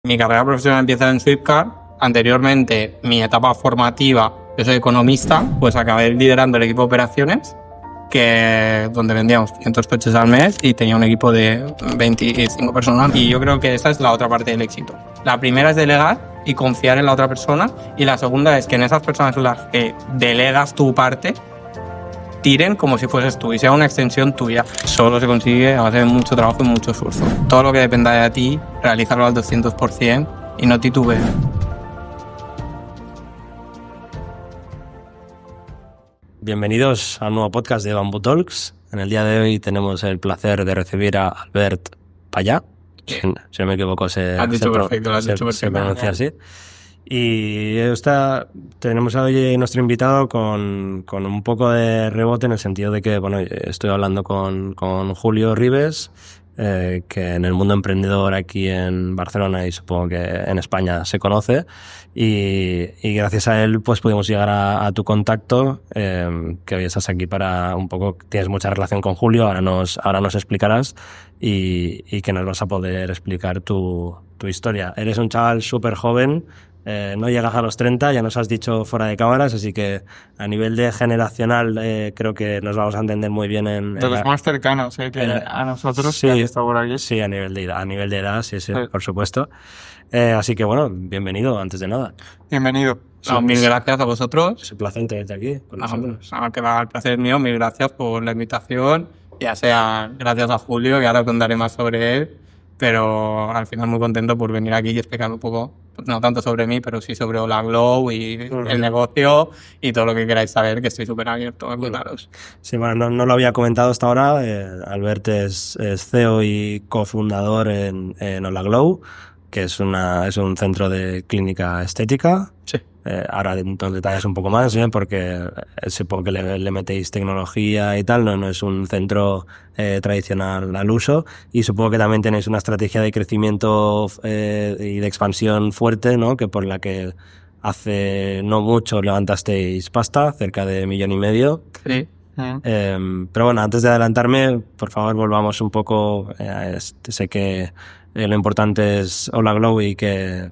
Mi carrera profesional empieza en Swipcar. Anteriormente, mi etapa formativa, yo soy economista, pues acabé liderando el equipo de operaciones, donde vendíamos 500 coches al mes y tenía un equipo de 25 personas. Y yo creo que esa es la otra parte del éxito. La primera es delegar y confiar en la otra persona, y la segunda es que en esas personas en las que delegas tu parte, tiren como si fueses tú y sea una extensión tuya. Solo se consigue a base de mucho trabajo y mucho esfuerzo. Todo lo que dependa de ti, realízalo al 200% y no titubees. Bienvenidos a un nuevo podcast de Bamboo Talks. En el día de hoy tenemos el placer de recibir a Albert Payá. Si no me equivoco, se pronuncia así. Y tenemos hoy nuestro invitado con un poco de rebote, en el sentido de que, bueno, estoy hablando con Julio Ribes, que en el mundo emprendedor aquí en Barcelona y supongo que en España se conoce, y gracias a él pues pudimos llegar a tu contacto, que hoy estás aquí para un poco, tienes mucha relación con Julio, ahora nos explicarás, y que nos vas a poder explicar tu historia. Eres un chaval súper joven. No llegas a los 30, ya nos has dicho fuera de cámaras, así que a nivel de generacional creo que nos vamos a entender muy bien de los más cercanos que a nosotros, sí, que está por aquí. Sí, a nivel de edad, sí, por supuesto. Así que bueno, bienvenido antes de nada. Bienvenido. Mil gracias a vosotros. Es un placer tenerte aquí con nosotros. El placer es mío, mil gracias por la invitación, ya sea gracias a Julio, que ahora contaré más sobre él, pero al final muy contento por venir aquí y explicar un poco, no tanto sobre mí, pero sí sobre Hola Glow y el negocio y todo lo que queráis saber, que estoy súper abierto a contaros. Sí, bueno, no lo había comentado hasta ahora. Albert es CEO y cofundador en Hola Glow, que es un centro de clínica estética. Sí. Ahora entonces detalles un poco más, porque supongo que le metéis tecnología y tal, no es un centro tradicional al uso, y supongo que también tenéis una estrategia de crecimiento y de expansión fuerte, ¿no? Que por la que hace no mucho levantasteis pasta, cerca de 1,5 millones. Sí. Pero bueno, antes de adelantarme, por favor volvamos un poco, sé que lo importante es Hola Glow y que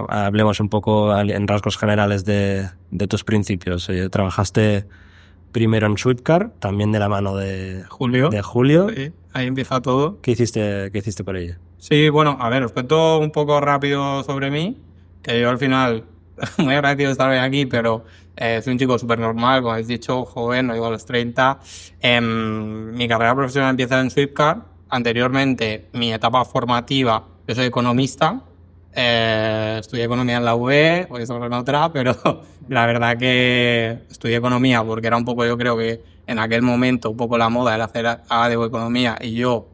hablemos un poco en rasgos generales de tus principios. Trabajaste primero en Swipcar, también de la mano de Julio. Sí, ahí empieza todo. ¿Qué hiciste por ello? Sí, bueno, a ver, os cuento un poco rápido sobre mí, que yo al final, muy agradecido de estar hoy aquí, pero soy un chico súper normal, como habéis dicho, joven, no llego a los 30. Mi carrera profesional empieza en Swipcar. Anteriormente, mi etapa formativa, yo soy economista, estudié economía en la UE, hoy estoy en otra, pero la verdad que estudié economía porque era un poco, yo creo que en aquel momento, un poco la moda era hacer ADE o economía, y yo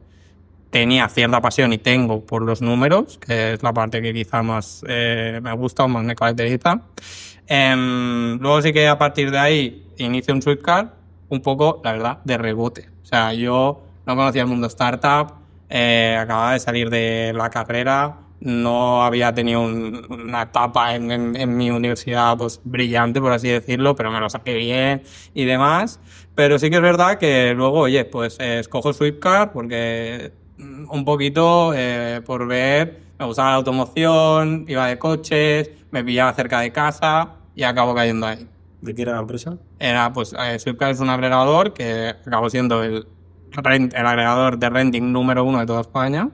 tenía cierta pasión y tengo por los números, que es la parte que quizá más me gusta o más me caracteriza. Luego sí que a partir de ahí inicio un Swipcar un poco, la verdad, de rebote. O sea, yo no conocía el mundo startup, acababa de salir de la carrera, no había tenido una etapa en mi universidad pues brillante, por así decirlo, pero me lo saqué bien y demás. Pero sí que es verdad que luego, oye, pues escojo Swipcar porque un poquito por ver, me gustaba la automoción, iba de coches, me pillaba cerca de casa y acabo cayendo ahí. ¿De qué era la empresa? Swipcar es un agregador que acabó siendo el agregador de renting número 1 de toda España,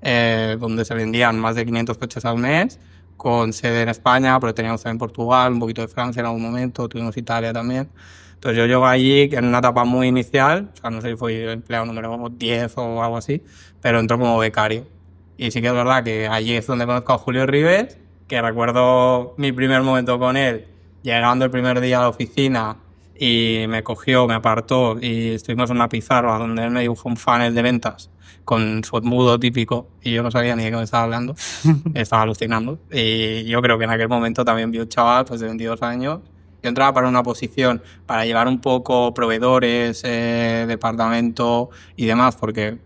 donde se vendían más de 500 coches al mes, con sede en España, pero teníamos también Portugal, un poquito de Francia en algún momento, tuvimos Italia también. Entonces yo llego allí en una etapa muy inicial, o sea, no sé si fui empleado número 10 o algo así, pero entró como becario. Y sí que es verdad que allí es donde conozco a Julio Ribes, que recuerdo mi primer momento con él, llegando el primer día a la oficina, y me cogió, me apartó y estuvimos en una pizarra donde él me dibujó un funnel de ventas con su embudo típico y yo no sabía ni de qué me estaba hablando, estaba alucinando. Y yo creo que en aquel momento también vi un chaval pues, de 22 años. Yo entraba para una posición para llevar un poco proveedores, departamento y demás, porque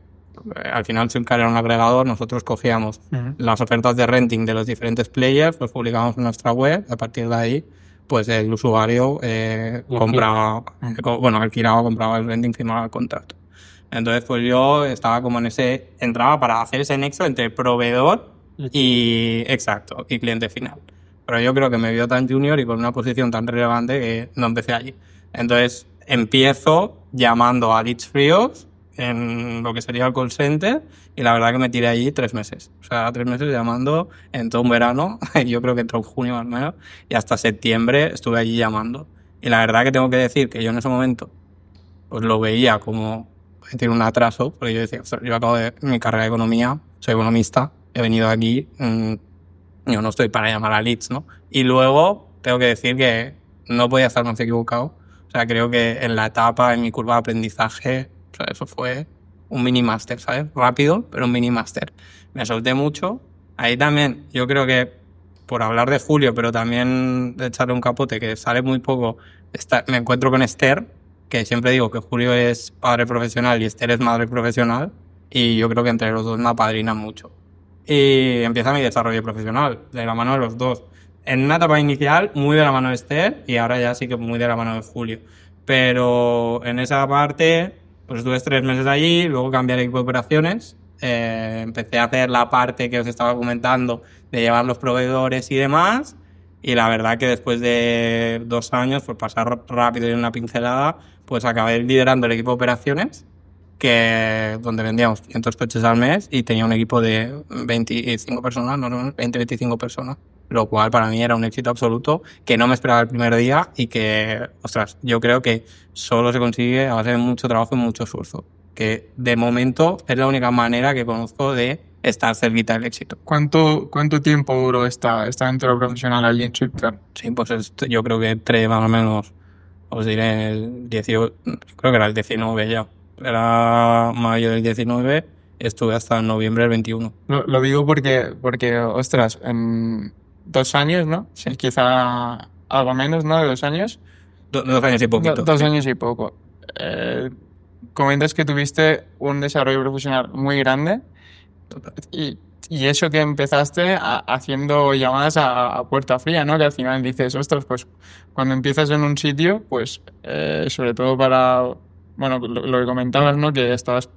al final Swipcar era un agregador, nosotros cogíamos las ofertas de renting de los diferentes players, los publicábamos en nuestra web, a partir de ahí pues el usuario compraba, alquilaba, compraba el renting, firmaba el contrato. Entonces pues yo estaba como entraba para hacer ese nexo entre proveedor y exacto, y cliente final. Pero yo creo que me vio tan junior y con una posición tan relevante que no empecé allí. Entonces empiezo llamando a leads fríos en lo que sería el call center y la verdad que me tiré allí 3 meses. O sea, 3 meses llamando en todo un verano, yo creo que entró en junio más o menos, y hasta septiembre estuve allí llamando. Y la verdad que tengo que decir que yo en ese momento pues lo veía como tiene un atraso, porque yo decía, yo acabo de mi carrera de economía, soy economista, he venido aquí, yo no estoy para llamar a leads, ¿no? Y luego tengo que decir que no podía estar más equivocado. O sea, creo que en la etapa, en mi curva de aprendizaje, o sea, eso fue un mini máster, ¿sabes? Rápido, pero un mini máster. Me solté mucho. Ahí también, yo creo que, por hablar de Julio, pero también de echarle un capote, que sale muy poco, me encuentro con Esther, que siempre digo que Julio es padre profesional y Esther es madre profesional, y yo creo que entre los dos me apadrinan mucho. Y empieza mi desarrollo profesional, de la mano de los dos. En una etapa inicial, muy de la mano de Esther, y ahora ya sí que muy de la mano de Julio. Pero en esa parte, pues estuve 3 meses allí, luego cambié el equipo de operaciones, empecé a hacer la parte que os estaba comentando de llevar los proveedores y demás, y la verdad que después de 2 años, pues pasar rápido y una pincelada, pues acabé liderando el equipo de operaciones, donde vendíamos 500 coches al mes y tenía un equipo de 25 personas, no, 20-25 personas, lo cual para mí era un éxito absoluto que no me esperaba el primer día y que, ostras, yo creo que solo se consigue a base de mucho trabajo y mucho esfuerzo, que de momento es la única manera que conozco de estar cerquita del éxito. ¿Cuánto tiempo duró esta entrada profesional allí en Switzerland? Sí, pues yo creo que entre más o menos, os diré, el 18, creo que era el 19 ya. Era mayo del 19, estuve hasta noviembre del 21. Lo digo porque, ostras, en 2 años, ¿no? Sí. Quizá algo menos, ¿no? De 2 años. 2 años y poquito. 2 años y poco. Comentas que tuviste un desarrollo profesional muy grande. Total. Y eso que empezaste haciendo llamadas a puerta fría, ¿no? Que al final dices, ostras, pues cuando empiezas en un sitio, pues sobre todo para, bueno, lo que comentabas, ¿no? Que estabas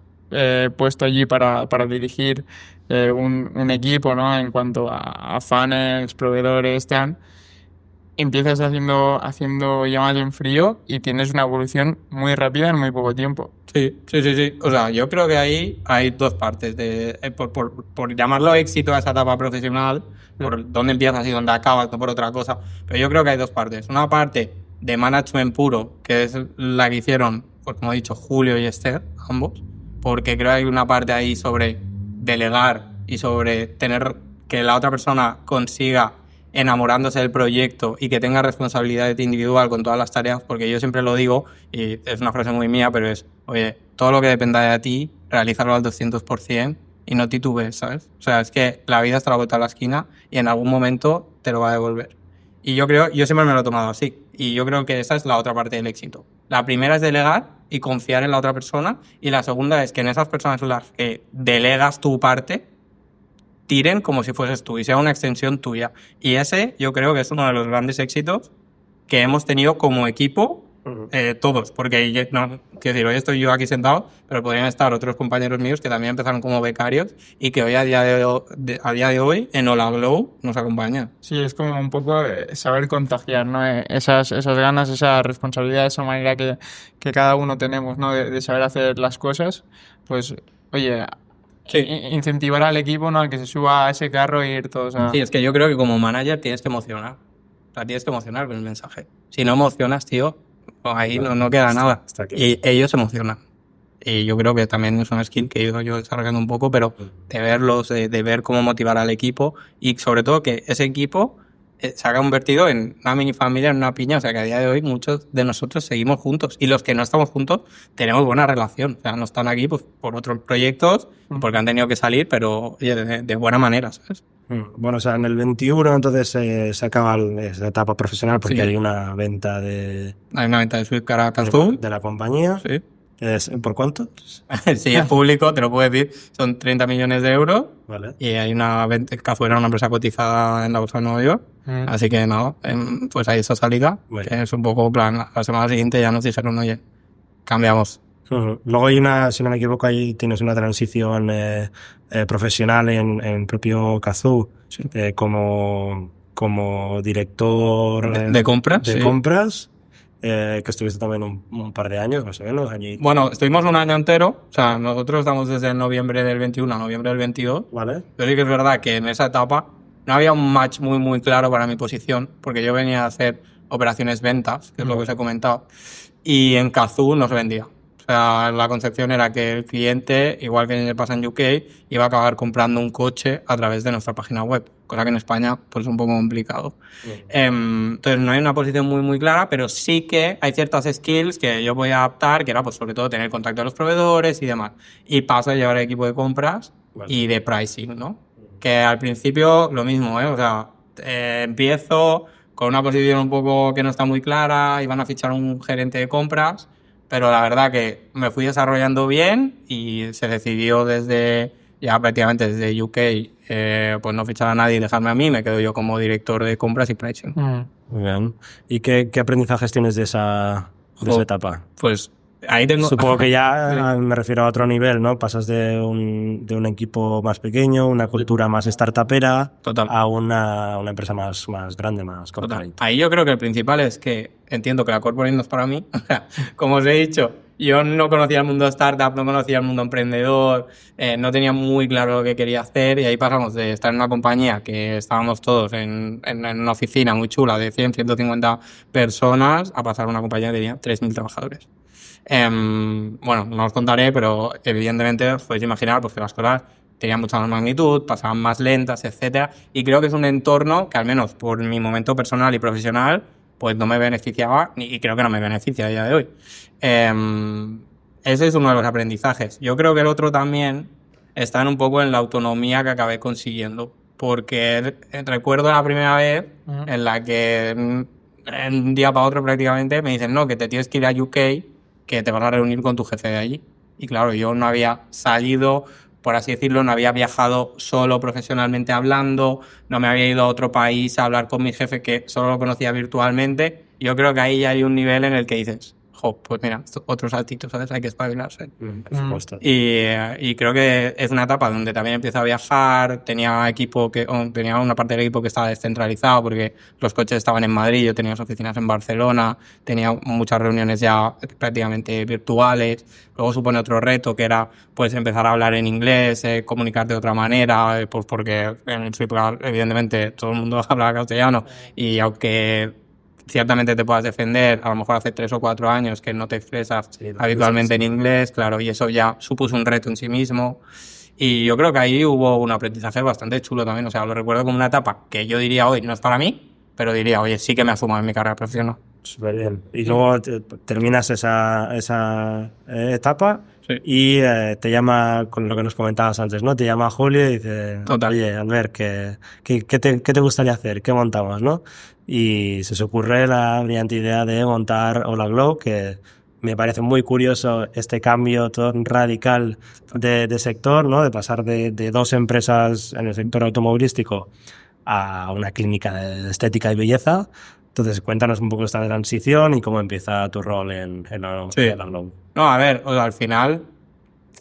puesto allí para dirigir un equipo, ¿no? En cuanto a funnels, proveedores, tal. Empiezas haciendo llamadas en frío y tienes una evolución muy rápida en muy poco tiempo. Sí. O sea, yo creo que ahí hay 2 partes. Por llamarlo éxito a esa etapa profesional, por dónde empiezas y dónde acabas, no por otra cosa. Pero yo creo que hay 2 partes. Una parte de management puro, que es la que hicieron, pues como he dicho, Julio y Esther, ambos. Porque creo que hay una parte ahí sobre delegar y sobre tener que la otra persona consiga enamorándose del proyecto y que tenga responsabilidad individual con todas las tareas, porque yo siempre lo digo, y es una frase muy mía, pero es, oye, todo lo que dependa de ti, realízalo al 200% y no titubees, ¿sabes? O sea, es que la vida está a la vuelta de la esquina y en algún momento te lo va a devolver. Y yo siempre me lo he tomado así, y yo creo que esa es la otra parte del éxito. La primera es delegar y confiar en la otra persona, y la segunda es que en esas personas en las que delegas tu parte, tiren como si fueses tú y sea una extensión tuya. Y ese yo creo que es uno de los grandes éxitos que hemos tenido como equipo, todos, porque no, quiero decir, hoy estoy yo aquí sentado, pero podrían estar otros compañeros míos que también empezaron como becarios y que hoy a día de hoy en Hola Glow nos acompañan. Sí, es como un poco saber contagiar, ¿no? Esas ganas, esa responsabilidad, esa manera que cada uno tenemos, ¿no? De saber hacer las cosas, pues, oye, sí, incentivar al equipo, ¿no? A que se suba a ese carro e ir todos a... Sí, es que yo creo que como manager tienes que emocionar. O sea, tienes que emocionar con el mensaje. Si no emocionas, tío, ahí no queda nada. Y ellos se emocionan. Y yo creo que también es una skill que he ido yo desarrollando un poco, pero de verlos, de ver cómo motivar al equipo y sobre todo que ese equipo se ha convertido en una mini familia, en una piña. O sea, que a día de hoy muchos de nosotros seguimos juntos y los que no estamos juntos tenemos buena relación. O sea, no están aquí pues, por otros proyectos, porque han tenido que salir, pero oye, de buena manera, ¿sabes? Bueno, o sea, en el 21 entonces se acaba esa etapa profesional porque Sí. hay una venta de... Hay una venta de Swiftcar a Cazum. De la compañía. Sí. ¿Por cuánto? Sí, es público, te lo puedo decir. Son 30 millones de euros. Vale. Y hay una venta, Cazum era una empresa cotizada en la bolsa de Nueva York. Así que no, pues hay esa salida, que es un poco plan. La semana siguiente ya nos dijeron, oye, cambiamos. Luego hay una, si no me equivoco, ahí tienes una transición profesional en propio Cazoo, Sí. como director de compras. de compras, que estuviste también un par de años, más o menos. Bueno, estuvimos un año entero, o sea, nosotros estamos desde noviembre del 21 a noviembre del 22. Vale. Pero sí que es verdad que en esa etapa no había un match muy, muy claro para mi posición, porque yo venía a hacer operaciones ventas, que es lo que os he comentado, y en Cazoo no se vendía. O sea, la concepción era que el cliente, igual que pasa en UK, iba a acabar comprando un coche a través de nuestra página web, cosa que en España pues, es un poco complicado. Entonces no hay una posición muy, muy clara, pero sí que hay ciertas skills que yo voy a adaptar, que era pues, sobre todo tener contacto con los proveedores y demás. Y paso a llevar el equipo de compras y de pricing, ¿no? Que al principio lo mismo, ¿eh? O sea, empiezo con una posición un poco que no está muy clara, iban a fichar un gerente de compras, pero la verdad que me fui desarrollando bien y se decidió ya prácticamente desde UK, pues no fichar a nadie y dejarme a mí, me quedo yo como director de compras y pricing. Muy bien. ¿Y qué aprendizajes tienes de esa etapa? Pues ahí tengo... Supongo que ya me refiero a otro nivel, ¿no? Pasas de un equipo más pequeño, una cultura más startupera, Total. a una empresa más grande, más corporate. Ahí yo creo que el principal es que entiendo que la corporate no es para mí. Como os he dicho, yo no conocía el mundo startup, no conocía el mundo emprendedor, no tenía muy claro lo que quería hacer y ahí pasamos de estar en una compañía que estábamos todos en una oficina muy chula de 100, 150 personas a pasar a una compañía que tenía 3.000 trabajadores. Bueno, no os contaré, pero evidentemente os podéis imaginar pues, que las cosas tenían mucha más magnitud, pasaban más lentas, etcétera. Y creo que es un entorno que, al menos por mi momento personal y profesional, pues no me beneficiaba y creo que no me beneficia a día de hoy. Ese es uno de los aprendizajes. Yo creo que el otro también está un poco en la autonomía que acabé consiguiendo. Porque recuerdo la primera vez en la que en un día para otro prácticamente me dicen no, que te tienes que ir a UK, que te vas a reunir con tu jefe de allí. Y claro, yo no había salido, por así decirlo, no había viajado solo profesionalmente hablando, no me había ido a otro país a hablar con mi jefe que solo lo conocía virtualmente. Yo creo que ahí ya hay un nivel en el que dices, pues mira, otros saltitos, ¿sabes? Hay que espabilarse. Por supuesto. Y creo que es una etapa donde también empiezo a viajar, tenía una parte del equipo que estaba descentralizado porque los coches estaban en Madrid, yo tenía las oficinas en Barcelona, tenía muchas reuniones ya prácticamente virtuales. Luego supone otro reto que era pues empezar a hablar en inglés, comunicar de otra manera, pues porque en el Flipkart evidentemente todo el mundo hablaba castellano y aunque ciertamente te puedas defender, a lo mejor hace 3 o 4 años que no te expresas habitualmente en inglés, claro, y eso ya supuso un reto en sí mismo. Y yo creo que ahí hubo un aprendizaje bastante chulo también, o sea, lo recuerdo como una etapa que yo diría hoy no es para mí, pero diría, oye, sí que me asumo en mi carrera profesional. Súper bien. Y luego terminas esa etapa y te llama, con lo que nos comentabas antes, ¿no? Te llama Julio y dice, oye, Albert, ¿qué te gustaría hacer? ¿Qué montamos, no? Y se os ocurre la brillante idea de montar Hola Glow, que me parece muy curioso este cambio tan radical de sector, ¿no? De pasar de 2 empresas en el sector automovilístico a una clínica de estética y belleza. Entonces, cuéntanos un poco esta transición y cómo empieza tu rol en la Glow. No, a ver, o sea, al final,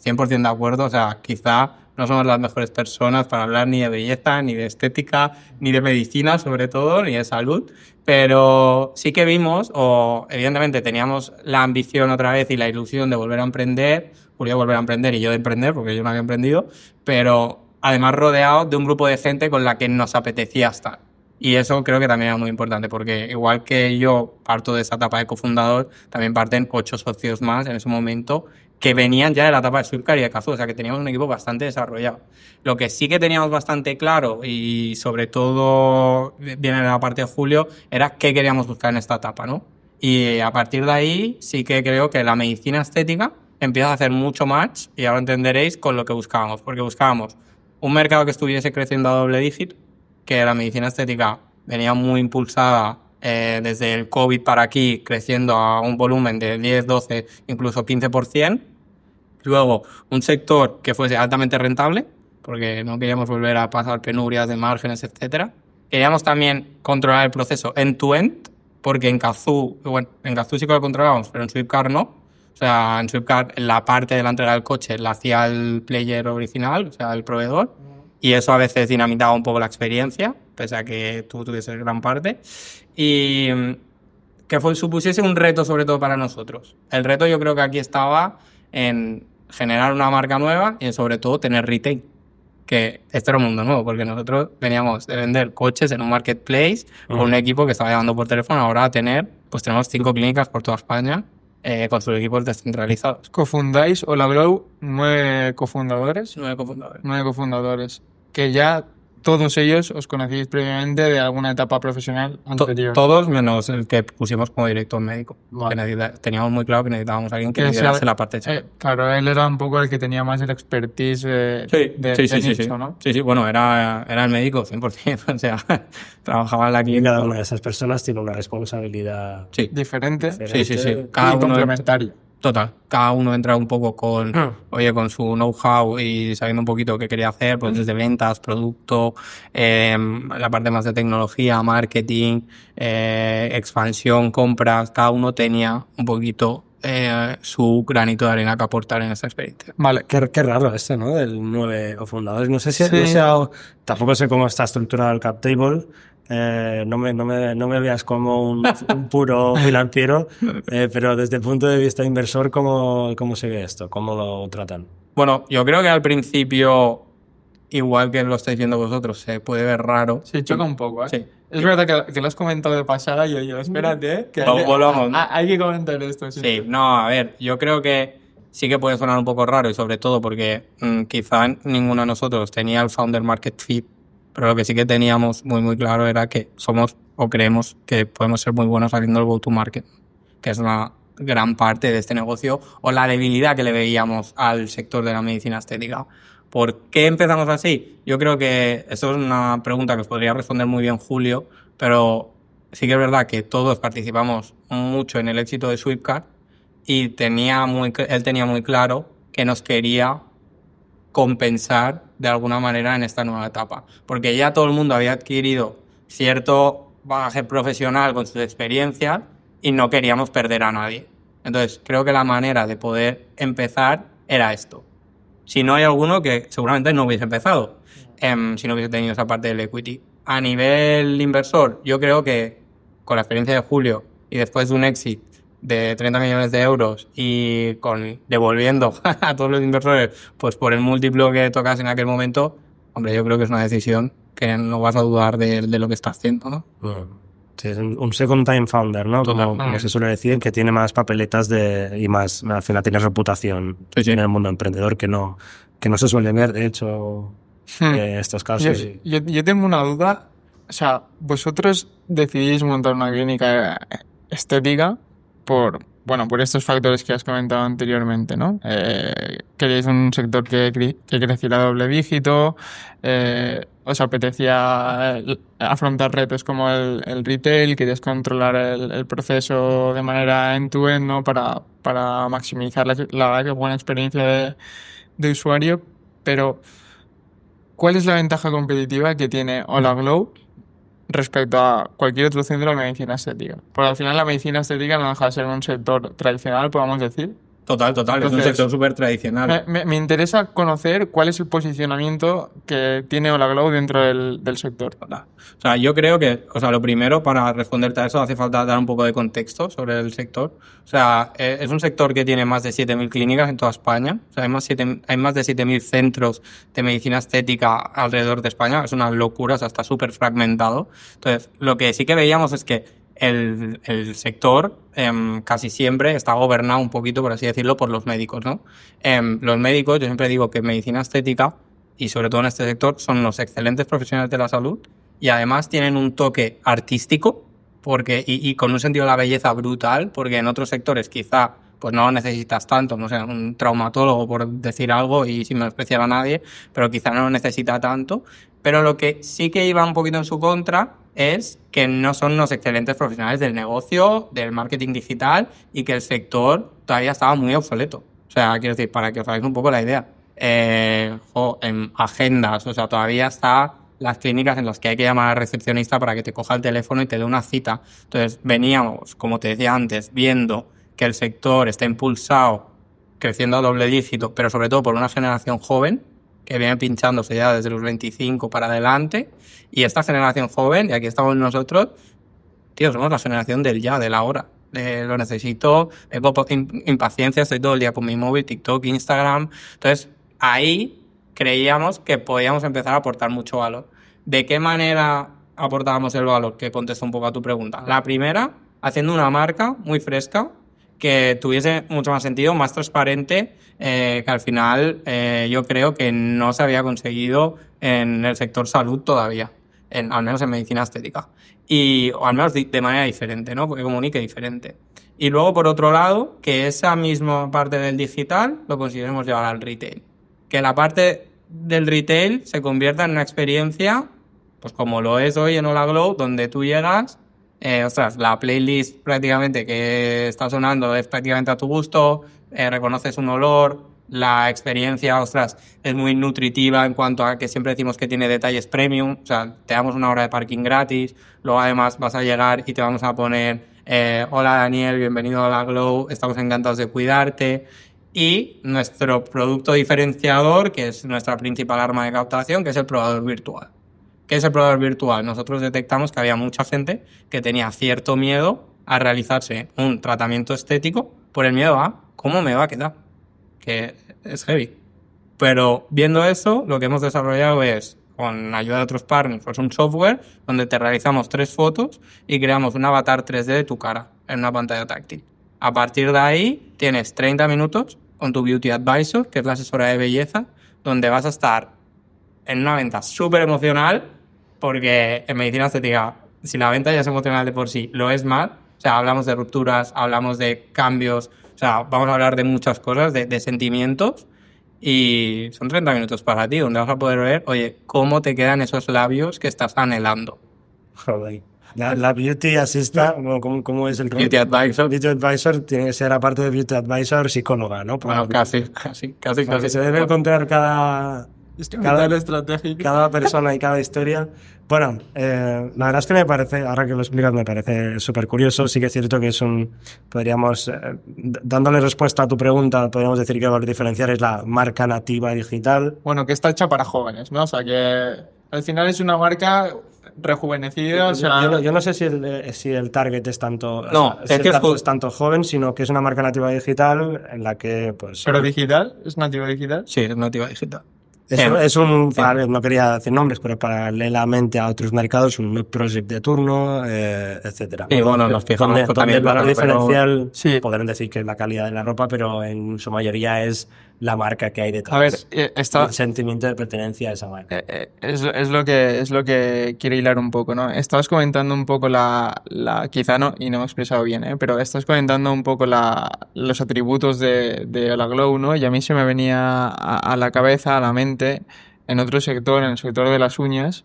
100% de acuerdo, o sea, quizá no somos las mejores personas para hablar ni de belleza, ni de estética, ni de medicina, sobre todo, ni de salud, pero sí que vimos, o evidentemente teníamos la ambición otra vez y la ilusión de volver a emprender, Julio volver a emprender y yo de emprender, porque yo no había emprendido, pero además rodeado de un grupo de gente con la que nos apetecía estar. Y eso creo que también era muy importante, porque igual que yo parto de esa etapa de cofundador, también parten 8 socios más en ese momento que venían ya de la etapa de Flipkart y de Cazoo, o sea que teníamos un equipo bastante desarrollado. Lo que sí que teníamos bastante claro, y sobre todo viene de la parte de Julio, era qué queríamos buscar en esta etapa, ¿no? Y a partir de ahí sí que creo que la medicina estética empieza a hacer mucho match, y ahora entenderéis con lo que buscábamos, porque buscábamos un mercado que estuviese creciendo a doble dígito, que la medicina estética venía muy impulsada desde el COVID para aquí, creciendo a un volumen de 10, 12, incluso 15%. Luego, un sector que fuese altamente rentable, porque no queríamos volver a pasar penurias de márgenes, etcétera. Queríamos también controlar el proceso end-to-end, porque en Cazoo sí que lo controlábamos, pero en Flipkart no. O sea, en Swipcar la parte de la entrega del coche la hacía el player original, o sea, el proveedor, y eso a veces dinamitaba un poco la experiencia, pese a que tú tuvieses gran parte, y que supusiese un reto sobre todo para nosotros. El reto yo creo que aquí estaba en generar una marca nueva y sobre todo tener retail, que este era un mundo nuevo, porque nosotros veníamos de vender coches en un marketplace con un equipo que estaba llamando por teléfono, ahora a tenemos 5 clínicas por toda España con sus equipos descentralizados. ¿Cofundáis Holaglow 9 cofundadores? 9 cofundadores. 9 cofundadores. Que ya todos ellos os conocíais previamente de alguna etapa profesional anterior. Todos menos el que pusimos como director médico. Vale. Que teníamos muy claro que necesitábamos a alguien que liderase la parte de claro, él era un poco el que tenía más el expertise de nicho, ¿no? Sí, bueno, era el médico 100%, o sea, trabajaba en la clínica. Cada una de esas personas tiene una responsabilidad diferente. Sí. Cada uno complementaria. Total, cada uno entra un poco con su know-how y sabiendo un poquito qué quería hacer, pues desde ventas, producto, la parte más de tecnología, marketing, expansión, compras, cada uno tenía un poquito su granito de arena que aportar en esa experiencia. Vale, qué raro ¿no? Del 9 cofundadores. No sé si tampoco sé cómo está estructurado el cap table. No me veas como un puro financiero, pero desde el punto de vista inversor, ¿cómo se ve esto? ¿Cómo lo tratan? Bueno, yo creo que al principio, igual que lo estáis viendo vosotros, se puede ver raro. Sí, choca un poco, ¿eh? Sí. Es verdad que lo has comentado de pasada y yo espérate, que hay que comentar esto. Sí, no, a ver, yo creo que sí que puede sonar un poco raro y sobre todo porque quizá ninguno de nosotros tenía el founder market fit, pero lo que sí que teníamos muy claro era que somos o creemos que podemos ser muy buenos haciendo el go-to-market, que es una gran parte de este negocio, o la debilidad que le veíamos al sector de la medicina estética. ¿Por qué empezamos así? Yo creo que esto es una pregunta que os podría responder muy bien Julio, pero sí que es verdad que todos participamos mucho en el éxito de Swipcar y él tenía muy claro que nos quería compensar de alguna manera en esta nueva etapa, porque ya todo el mundo había adquirido cierto bagaje profesional con sus experiencias y no queríamos perder a nadie. Entonces creo que la manera de poder empezar era esto. Si no hay alguno que seguramente no hubiese empezado, si no hubiese tenido esa parte del equity. A nivel inversor, yo creo que con la experiencia de Julio y después de un exit de 30 millones de euros y devolviendo a todos los inversores pues por el múltiplo que tocas en aquel momento, hombre, yo creo que es una decisión que no vas a dudar de lo que estás haciendo, ¿no? Sí, es un second time founder, ¿no? Como se suele decir, que tiene más papeletas y más, al final tiene reputación en el mundo emprendedor que no se suele ver, de hecho, en estos casos. Yo tengo una duda, o sea, vosotros decidís montar una clínica estética por estos factores que has comentado anteriormente, ¿no? Queréis un sector que creciera a doble dígito, os apetecía afrontar retos como el retail, querías controlar el proceso de manera end-to-end, ¿no? Para maximizar la buena experiencia de usuario, pero ¿cuál es la ventaja competitiva que tiene Holaglow respecto a cualquier otro centro de medicina estética? Porque al final la medicina estética no deja de ser un sector tradicional, podemos decir. Total, entonces, es un sector súper tradicional. Me interesa conocer cuál es el posicionamiento que tiene Holaglow dentro del sector. Total. O sea, yo creo que, lo primero para responderte a eso hace falta dar un poco de contexto sobre el sector. O sea, es un sector que tiene más de 7.000 clínicas en toda España. O sea, hay más de 7.000 centros de medicina estética alrededor de España. Es una locura, o sea, está súper fragmentado. Entonces, lo que sí que veíamos es que el sector casi siempre está gobernado un poquito, por así decirlo, por los médicos, ¿no? Los médicos, yo siempre digo que medicina estética, y sobre todo en este sector, son los excelentes profesionales de la salud y además tienen un toque artístico y con un sentido de la belleza brutal, porque en otros sectores quizá pues no lo necesitas tanto, no sé, un traumatólogo por decir algo y sin menospreciar a nadie, pero quizá no lo necesita tanto. Pero lo que sí que iba un poquito en su contra es que no son los excelentes profesionales del negocio, del marketing digital y que el sector todavía estaba muy obsoleto. O sea, quiero decir, para que os hagáis un poco la idea, en agendas, o sea, todavía está las clínicas en las que hay que llamar al recepcionista para que te coja el teléfono y te dé una cita. Entonces, veníamos, como te decía antes, viendo que el sector está impulsado, creciendo a doble dígito, pero sobre todo por una generación joven que viene pinchándose ya desde los 25 para adelante. Y esta generación joven, y aquí estamos nosotros, tío, somos la generación del ya, del ahora. Lo necesito, tengo impaciencia, estoy todo el día con mi móvil, TikTok, Instagram. Entonces, ahí creíamos que podíamos empezar a aportar mucho valor. ¿De qué manera aportábamos el valor? Que contesto un poco a tu pregunta. La primera, haciendo una marca muy fresca, que tuviese mucho más sentido, más transparente, que al final yo creo que no se había conseguido en el sector salud todavía, al menos en medicina estética. O al menos de manera diferente, ¿no? Porque comunique diferente. Y luego, por otro lado, que esa misma parte del digital lo consideremos llevar al retail. Que la parte del retail se convierta en una experiencia, pues como lo es hoy en Hola Glow, donde tú llegas, la playlist prácticamente que está sonando es prácticamente a tu gusto, reconoces un olor, la experiencia, es muy nutritiva en cuanto a que siempre decimos que tiene detalles premium, o sea, te damos una hora de parking gratis, luego además vas a llegar y te vamos a poner hola Daniel, bienvenido a Hola Glow, estamos encantados de cuidarte. Y nuestro producto diferenciador, que es nuestra principal arma de captación, que es el probador virtual. ¿Qué es el probador virtual? Nosotros detectamos que había mucha gente que tenía cierto miedo a realizarse un tratamiento estético por el miedo a cómo me va a quedar, que es heavy. Pero viendo eso, lo que hemos desarrollado es, con ayuda de otros partners, pues un software donde te realizamos 3 fotos y creamos un avatar 3D de tu cara en una pantalla táctil. A partir de ahí tienes 30 minutos con tu Beauty Advisor, que es la asesora de belleza, donde vas a estar en una venta súper emocional, porque en medicina estética, si la venta ya es emocional de por sí, lo es más. O sea, hablamos de rupturas, hablamos de cambios, o sea, vamos a hablar de muchas cosas, de sentimientos, y son 30 minutos para ti, donde vas a poder ver, oye, cómo te quedan esos labios que estás anhelando. Joder. La Beauty Assistant, ¿cómo es el Beauty Advisor. Beauty Advisor tiene que ser, aparte de Beauty Advisor, psicóloga, ¿no? Bueno, casi. Se debe encontrar cada persona y cada historia. Bueno, la verdad es que me parece, ahora que lo explicas, me parece súper curioso. Sí que es cierto que es dándole respuesta a tu pregunta, podríamos decir que el valor diferencial es la marca nativa digital. Bueno, que está hecha para jóvenes, ¿no? O sea, que al final es una marca rejuvenecida, o sea... Yo no sé si el target es tanto, no, es tanto joven, sino que es una marca nativa digital en la que, pues... ¿Pero digital? ¿Es nativa digital? Sí, es nativa digital. No quería decir nombres, pero paralelamente a otros mercados, un project de turno, etcétera. Y bueno, nos fijamos también el valor diferencial, sí. podrán decir que es la calidad de la ropa, pero en su mayoría es la marca que hay detrás. A ver, el sentimiento de pertenencia a esa marca. Es lo que quiero hilar un poco, ¿no? Estabas comentando un poco quizá no, y no me he expresado bien, pero estás comentando un poco los atributos de Hola Glow, ¿no? Y a mí se me venía a la cabeza, a la mente, en otro sector, en el sector de las uñas,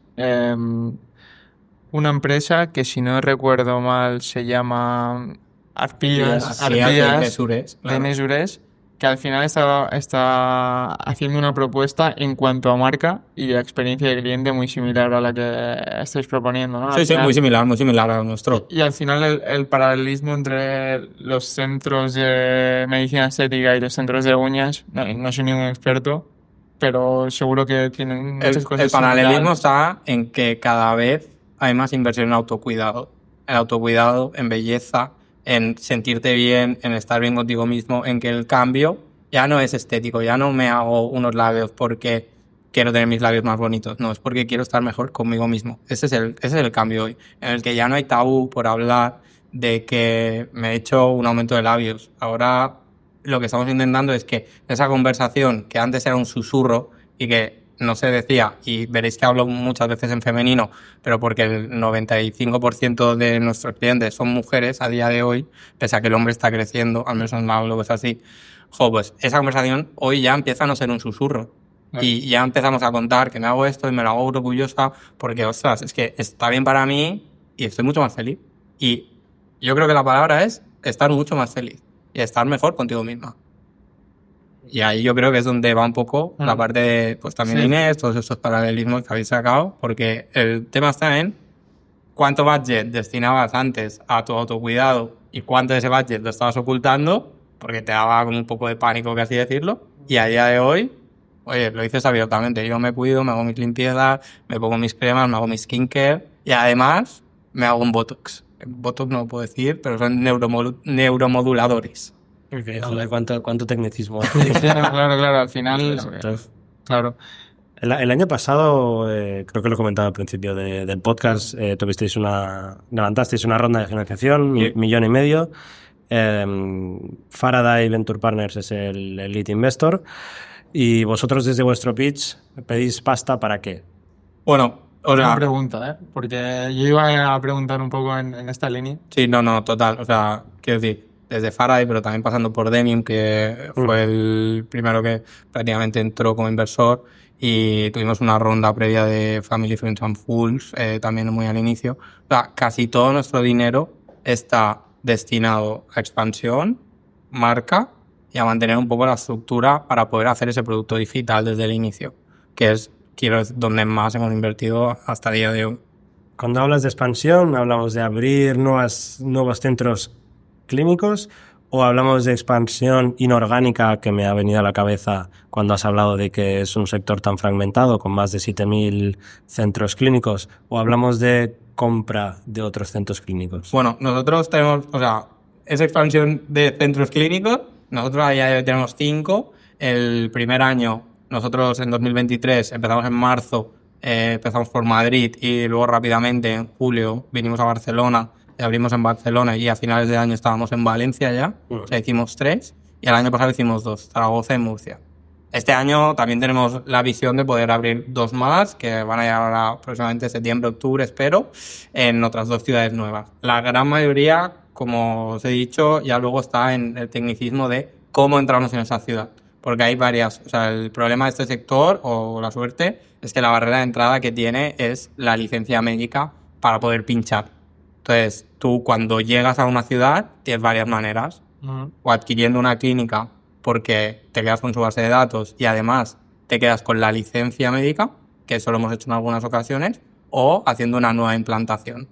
una empresa que, si no recuerdo mal, se llama Arpías de Mesures, claro. De Mesures, que al final está haciendo una propuesta en cuanto a marca y a experiencia de cliente muy similar a la que estáis proponiendo, ¿no? Sí, muy similar a nuestro. Y al final el paralelismo entre los centros de medicina estética y los centros de uñas, no soy ningún experto, pero seguro que tienen muchas cosas. El paralelismo está en que cada vez hay más inversión en autocuidado. En autocuidado, en belleza, en sentirte bien, en estar bien contigo mismo, en que el cambio ya no es estético, ya no me hago unos labios porque quiero tener mis labios más bonitos, no, es porque quiero estar mejor conmigo mismo. Ese es el cambio hoy, en el que ya no hay tabú por hablar de que me he hecho un aumento de labios. Ahora lo que estamos intentando es que esa conversación, que antes era un susurro y que no se decía, y veréis que hablo muchas veces en femenino, pero porque el 95% de nuestros clientes son mujeres a día de hoy, pese a que el hombre está creciendo, al menos en la es así, pues esa conversación hoy ya empieza a no ser un susurro. Y ya empezamos a contar que me hago esto y me lo hago orgullosa porque, ostras, es que está bien para mí y estoy mucho más feliz. Y yo creo que la palabra es estar mucho más feliz y estar mejor contigo misma. Y ahí yo creo que es donde va un poco la parte de, pues también Inés, todos estos paralelismos que habéis sacado, porque el tema está en cuánto budget destinabas antes a tu autocuidado y cuánto de ese budget lo estabas ocultando, porque te daba como un poco de pánico, que así decirlo, y a día de hoy, oye, lo dices abiertamente, yo me cuido, me hago mis limpiezas, me pongo mis cremas, me hago mi skincare, y además me hago un Botox. Botox no lo puedo decir, pero son neuromoduladores. Joder, cuánto tecnicismo. Claro, al final... Claro. El año pasado, creo que lo comentaba al principio del podcast, levantasteis una ronda de financiación, Sí. 1,5 millones. Faraday Venture Partners es el lead investor. Y vosotros desde vuestro pitch pedís pasta ¿para qué? Bueno, Una pregunta, porque yo iba a preguntar un poco en esta línea. Sí, no, total. O sea, quiero decir, desde Faraday, pero también pasando por Demium, que fue el primero que prácticamente entró como inversor, y tuvimos una ronda previa de Family, Friends and Fools, también muy al inicio. O sea, casi todo nuestro dinero está destinado a expansión, marca y a mantener un poco la estructura para poder hacer ese producto digital desde el inicio, que es, quiero decir, donde más hemos invertido hasta el día de hoy. Cuando hablas de expansión, ¿hablamos de abrir nuevos centros clínicos o hablamos de expansión inorgánica, que me ha venido a la cabeza cuando has hablado de que es un sector tan fragmentado con más de 7.000 centros clínicos, o hablamos de compra de otros centros clínicos? Bueno, nosotros tenemos, o sea, esa expansión de centros clínicos, nosotros ya tenemos 5. El primer año, nosotros en 2023 empezamos en marzo, empezamos por Madrid y luego rápidamente en julio vinimos a Barcelona, abrimos en Barcelona y a finales de año estábamos en Valencia ya, o sea, hicimos 3, y el año pasado hicimos 2, Zaragoza y Murcia. Este año también tenemos la visión de poder abrir 2 más, que van a llegar ahora aproximadamente septiembre, octubre, espero, en otras 2 ciudades nuevas. La gran mayoría, como os he dicho, ya luego está en el tecnicismo de cómo entramos en esa ciudad. Porque hay varias, o sea, el problema de este sector, o la suerte, es que la barrera de entrada que tiene es la licencia médica para poder pinchar. Entonces, tú cuando llegas a una ciudad tienes varias maneras, o adquiriendo una clínica porque te quedas con su base de datos y además te quedas con la licencia médica, que eso lo hemos hecho en algunas ocasiones, o haciendo una nueva implantación.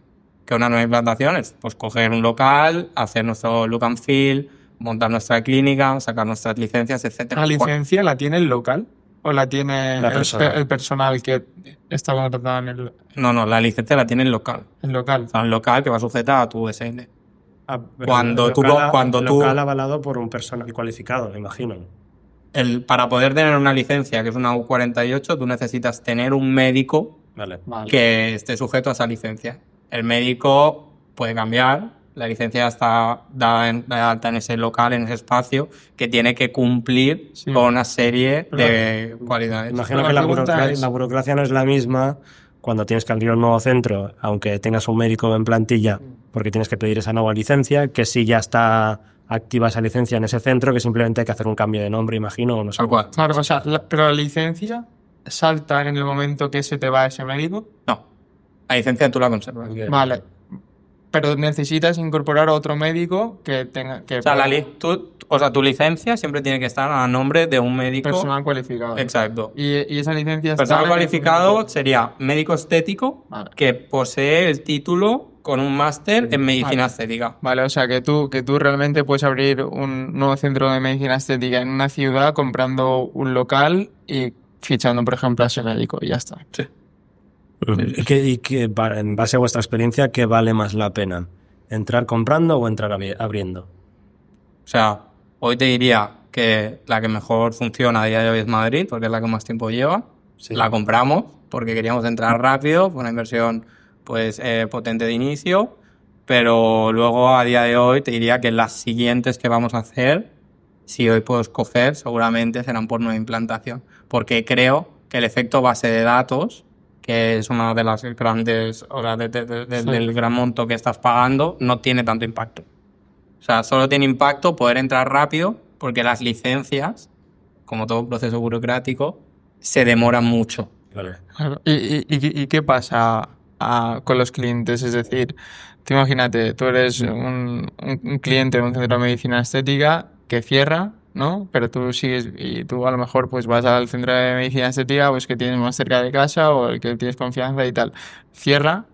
Que una nueva implantación es pues coger un local, hacer nuestro look and feel, montar nuestra clínica, sacar nuestras licencias, etc. ¿La licencia la tiene el local o la tiene el personal que está contratado en el...? No, la licencia la tiene el local. El local. O sea, el local que va sujeta a tu USL. Cuando tú local avalado por un personal cualificado, me imagino. Para poder tener una licencia, que es una U48, tú necesitas tener un médico que esté sujeto a esa licencia. El médico puede cambiar, la licencia está dada de alta en ese local, en ese espacio, que tiene que cumplir con una serie de cualidades. Imagino que la burocracia no es la misma cuando tienes que abrir un nuevo centro, aunque tengas un médico en plantilla, porque tienes que pedir esa nueva licencia, que si ya está activa esa licencia en ese centro, que simplemente hay que hacer un cambio de nombre, imagino, o no sé. Tal cual. Claro, o sea, pero la licencia salta en el momento que se te va ese médico. No, la licencia tú la conservas. Vale, pero necesitas incorporar a otro médico que tenga... Que o sea, tu licencia siempre tiene que estar a nombre de un médico... Personal cualificado. Exacto. Y esa licencia... Personal cualificado sería médico estético que posee el título con un máster en medicina estética. Vale, o sea, que tú realmente puedes abrir un nuevo centro de medicina estética en una ciudad comprando un local y fichando, por ejemplo, a ese médico y ya está. Sí. ¿Y qué, en base a vuestra experiencia, qué vale más la pena? ¿Entrar comprando o entrar abriendo? O sea, hoy te diría que la que mejor funciona a día de hoy es Madrid, porque es la que más tiempo lleva. Sí. La compramos porque queríamos entrar rápido, fue una inversión pues potente de inicio, pero luego a día de hoy te diría que las siguientes que vamos a hacer, si hoy puedo escoger, seguramente serán por nueva implantación, porque creo que el efecto base de datos, que es una de las grandes horas del gran monto que estás pagando, no tiene tanto impacto. O sea, solo tiene impacto poder entrar rápido, porque las licencias, como todo proceso burocrático, se demoran mucho. Vale. ¿Y qué pasa con los clientes? Es decir, tú imagínate, tú eres un cliente de un centro de medicina estética que cierra, ¿no? Pero tú sigues y tú a lo mejor pues vas al centro de medicina estética pues que tienes más cerca de casa o el que tienes confianza y tal. Cierra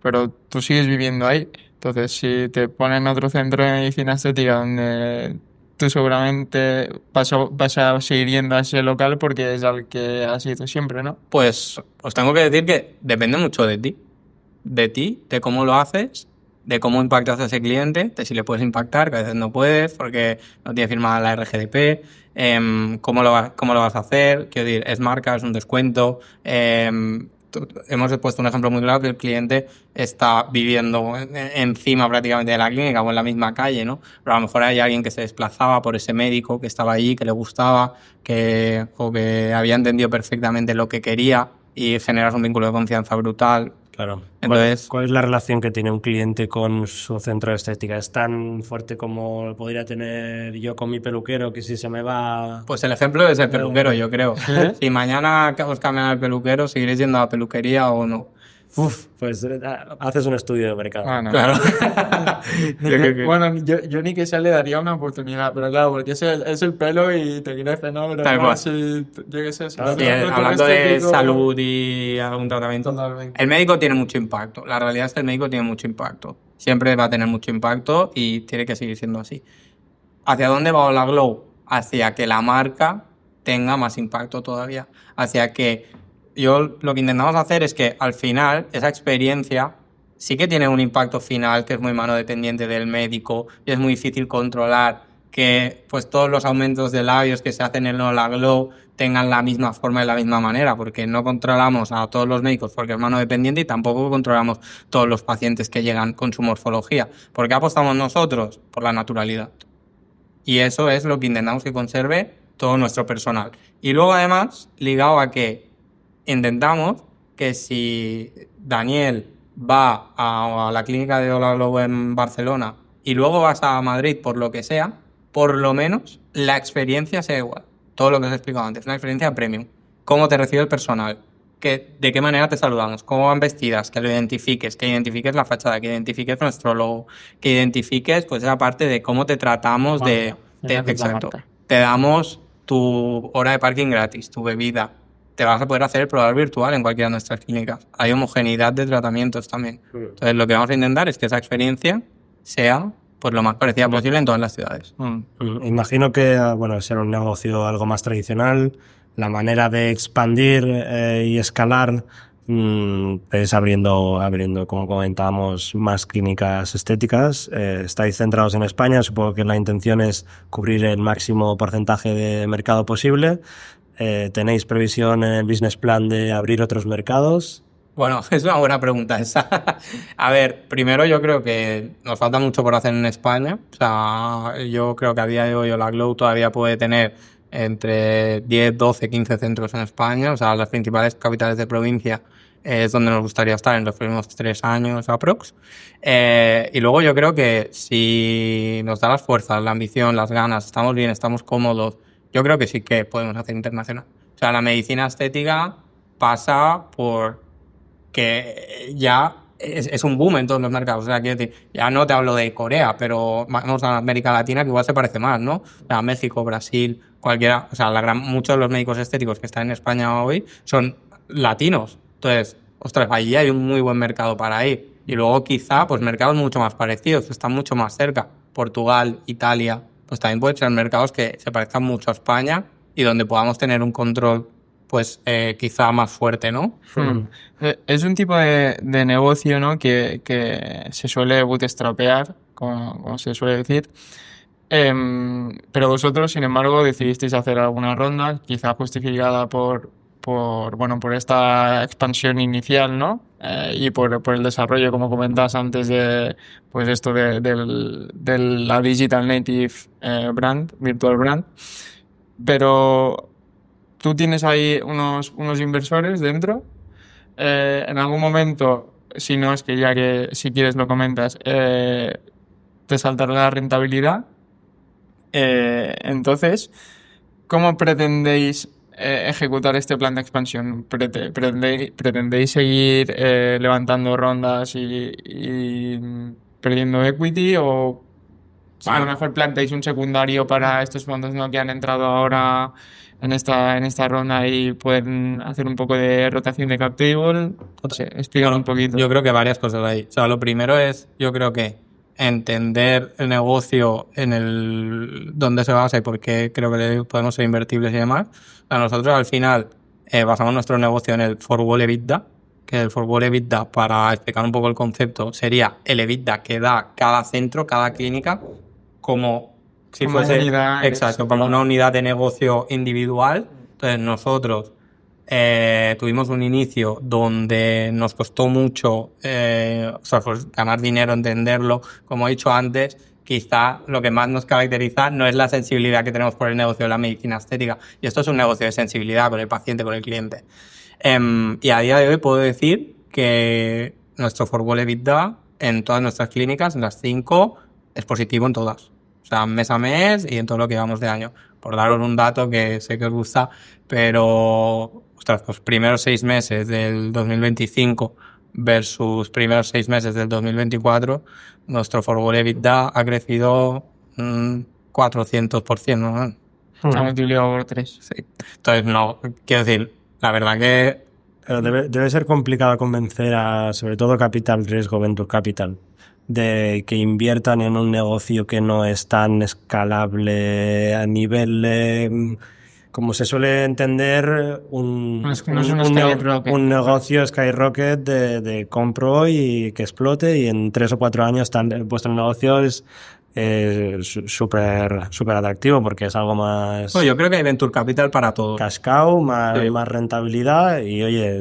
pero tú sigues viviendo ahí. Entonces, si te ponen otro centro de medicina estética donde tú seguramente vas a seguir yendo a ese local porque es al que has ido siempre, ¿no? Pues os tengo que decir que depende mucho de ti. De ti, de cómo lo haces, de cómo impactas a ese cliente, de si le puedes impactar, que a veces no puedes porque no tiene firmada la RGDP, cómo lo vas a hacer, quiero decir, es marca, es un descuento. Hemos puesto un ejemplo muy claro que el cliente está viviendo encima prácticamente de la clínica o en la misma calle, ¿no? Pero a lo mejor hay alguien que se desplazaba por ese médico que estaba allí, que le gustaba, o que había entendido perfectamente lo que quería y generas un vínculo de confianza brutal. Claro. Entonces, ¿Cuál es la relación que tiene un cliente con su centro de estética? ¿Es tan fuerte como podría tener yo con mi peluquero, que si se me va...? Pues el ejemplo es el peluquero, yo creo. Si mañana os cambian al peluquero, ¿seguiréis yendo a la peluquería o no? Pues haces un estudio de mercado. Bueno, Claro. bueno, yo ni que sea le daría una oportunidad, pero claro, porque es el pelo y te crece, ¿no? Pero Tal no, cual. si, yo qué sé, si Sí, otro hablando de estético- salud y algún tratamiento, Totalmente. el médico tiene mucho impacto. La realidad es que el médico tiene mucho impacto. Siempre va a tener mucho impacto y tiene que seguir siendo así. ¿Hacia dónde va Hola Glow? Hacia que la marca tenga más impacto todavía. Hacia que yo lo que intentamos hacer es que al final esa experiencia sí que tiene un impacto final que es muy mano dependiente del médico y es muy difícil controlar que pues todos los aumentos de labios que se hacen en Hola Glow tengan la misma forma y la misma manera, porque no controlamos a todos los médicos porque es mano dependiente y tampoco controlamos todos los pacientes que llegan con su morfología. ¿Por qué apostamos nosotros? Por la naturalidad. Y eso es lo que intentamos que conserve todo nuestro personal. Y luego además, ligado a que intentamos que si Daniel va a la clínica de Hola Globo en Barcelona y luego vas a Madrid por lo que sea, por lo menos la experiencia sea igual. Todo lo que os he explicado antes, una experiencia premium. Cómo te recibe el personal, de qué manera te saludamos, cómo van vestidas, que lo identifiques, que identifiques la fachada, que identifiques nuestro logo, que identifiques pues esa parte de cómo te tratamos, exacto. Te damos tu hora de parking gratis, tu bebida. Te vas a poder hacer el probador virtual en cualquiera de nuestras clínicas. Hay homogeneidad de tratamientos también. Entonces lo que vamos a intentar es que esa experiencia sea pues lo más parecida posible en todas las ciudades. Imagino que, bueno, ser un negocio algo más tradicional, la manera de expandir y escalar es abriendo, como comentábamos, más clínicas estéticas. Estáis centrados en España, supongo que la intención es cubrir el máximo porcentaje de mercado posible. ¿Tenéis previsión en el business plan de abrir otros mercados? Bueno, es una buena pregunta esa. A ver, primero yo creo que nos falta mucho por hacer en España. O sea, yo creo que a día de hoy Hola Glow todavía puede tener entre 10, 12, 15 centros en España. O sea, las principales capitales de provincia es donde nos gustaría estar en los próximos 3 años aprox. Y luego yo creo que si nos da las fuerzas, la ambición, las ganas, estamos bien, estamos cómodos, yo creo que sí que podemos hacer internacional. O sea, la medicina estética pasa por que ya es un boom en todos los mercados. O sea, quiero decir, ya no te hablo de Corea, pero vamos a América Latina, que igual se parece más, ¿no? O sea, México, Brasil, cualquiera. O sea, muchos de los médicos estéticos que están en España hoy son latinos. Entonces, ostras, allí hay un muy buen mercado para ir. Y luego quizá, pues mercados mucho más parecidos, que están mucho más cerca. Portugal, Italia, pues también pueden ser mercados que se parezcan mucho a España y donde podamos tener un control pues quizá más fuerte, ¿no? Es un tipo de negocio, ¿no? que se suele bootstrapear, como se suele decir. Pero vosotros, sin embargo, decidisteis hacer alguna ronda, quizá justificada por esta expansión inicial, ¿no? Y por el desarrollo, como comentabas antes, de pues esto de la Digital Native brand, Virtual Brand. Pero tú tienes ahí unos inversores dentro. En algún momento, si no es que ya que si quieres lo comentas, te saltará la rentabilidad. Entonces, ¿cómo pretendéis ejecutar este plan de expansión? ¿Pretendéis seguir levantando rondas y perdiendo equity? ¿O a lo mejor planteáis un secundario para estos fondos, ¿no?, que han entrado ahora en esta ronda y pueden hacer un poco de rotación de cap table. No sé, explícalo un poquito. Yo creo que varias cosas ahí. O sea, lo primero es, yo creo que entender el negocio en el dónde se basa y por qué creo que podemos ser invertibles y demás. O sea, nosotros al final basamos nuestro negocio en el forward EBITDA, que el forward EBITDA, para explicar un poco el concepto, sería el EBITDA que da cada centro, cada clínica, como si Como fuese unidad, exacto, como una unidad de negocio individual. Entonces nosotros tuvimos un inicio donde nos costó mucho o sea, pues, ganar dinero, entenderlo. Como he dicho antes, quizá lo que más nos caracteriza no es la sensibilidad que tenemos por el negocio de la medicina estética. Y esto es un negocio de sensibilidad con el paciente, con el cliente. Y a día de hoy puedo decir que nuestro forward EBITDA en todas nuestras clínicas, en las 5, es positivo en todas. O sea, mes a mes y en todo lo que llevamos de año. Por daros un dato que sé que os gusta, pero ostras, pues primeros 6 meses del 2025 versus primeros 6 meses del 2024, nuestro forward EBITDA ha crecido 400%, ¿no? Se ha multiplicado por 3. Sí. Entonces, no, quiero decir, la verdad que... Pero debe ser complicado convencer a, sobre todo Capital Riesgo, Venture Capital, de que inviertan en un negocio que no es tan escalable a nivel, como se suele entender, un negocio Skyrocket de compro y que explote, y en 3 o 4 años vuestro negocio es súper atractivo porque es algo más... Yo creo que hay Venture Capital para todo. Cascao, más rentabilidad, y oye,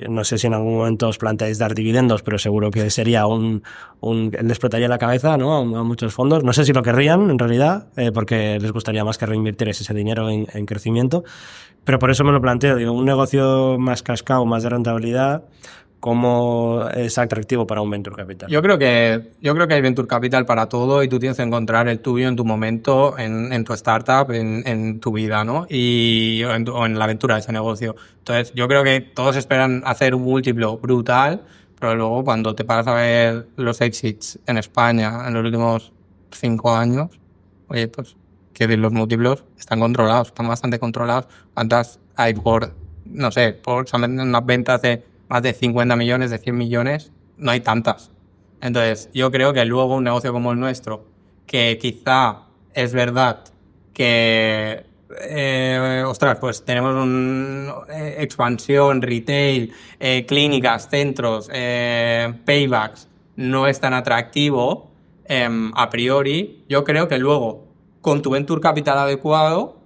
no sé si en algún momento os planteáis dar dividendos, pero seguro que sería les explotaría la cabeza, ¿no? A muchos fondos. No sé si lo querrían en realidad, porque les gustaría más que reinvirtierais ese dinero en crecimiento, pero por eso me lo planteo. Digo, un negocio más cascao, más de rentabilidad, ¿cómo es atractivo para un Venture Capital? Yo creo que hay Venture Capital para todo y tú tienes que encontrar el tuyo en tu momento, en tu startup, en tu vida, ¿no? O en la aventura de ese negocio. Entonces, yo creo que todos esperan hacer un múltiplo brutal, pero luego cuando te paras a ver los exits en España en los últimos 5 años, oye, pues, quiero decir, los múltiplos están controlados, están bastante controlados. ¿Cuántas hay no sé, unas ventas de más de 50 millones, de 100 millones, no hay tantas. Entonces, yo creo que luego un negocio como el nuestro, que quizá es verdad que, pues tenemos expansión, retail, clínicas, centros, paybacks, no es tan atractivo a priori. Yo creo que luego, con tu venture capital adecuado,